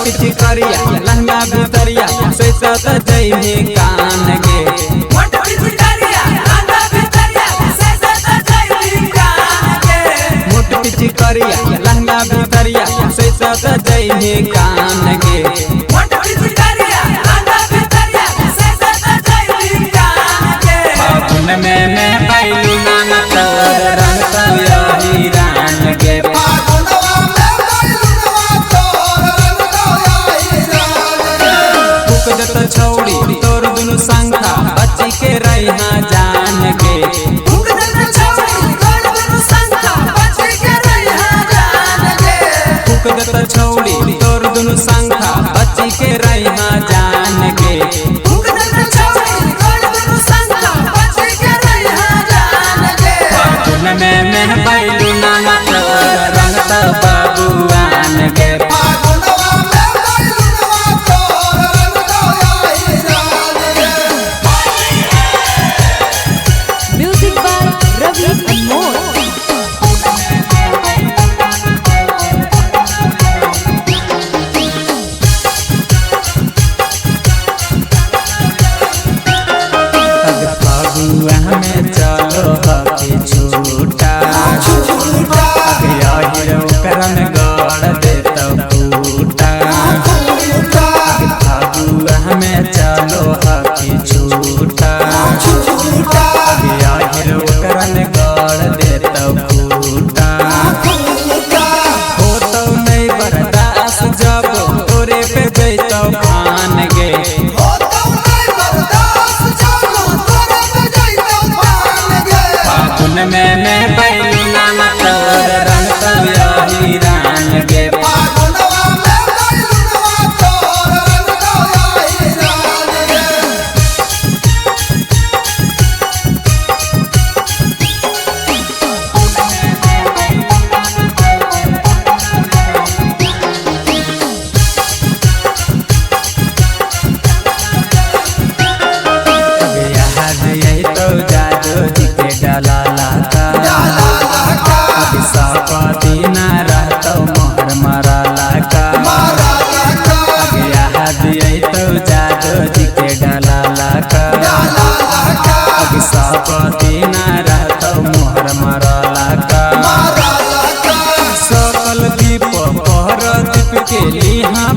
peachy करिया लहंगा भितरिया से सत जइहे कान गे मोट पिची करिया लहंगा भितरिया से सत जइहे कान गे मोट पिची करिया लहंगा भितरिया से सत जइहे कान गे मोट पिची करिया लहंगा भितरिया से सत जइहे कान गे फागुन में मैं बैलू नाना तोर रंग तया हिरान गे जत छौड़ी तोर दुनु संखा बच्ची के रहा जान गे फूक जत छौड़ी तोर दुनु संखा बच्ची के रहा जान गे फूक जत छौड़ी तोर दुनु संखा बच्ची के रहा जान गे फूक जत छौड़ी तोर दुनु संखा बच्ची के रहा जान गे फागुन में मैं बैलू नाना तोर रंग त बाबुआन गे हमें चलो हके छूटा करन गड़ देत फूटा फागुआ हमें चलो हके छूटा करन गड़ देत फूटा हो तो नहीं बर्दाश्त जब तोरे पे जैतो खान गे फागुन में मैं बैलू नाना तोर रंग तया हिरान गे दीना रहतो मोहर मराला का याद तो जादो जी के डाला का दीना रहतो मोहर मराला का सकल दीप पर दीप के लिहा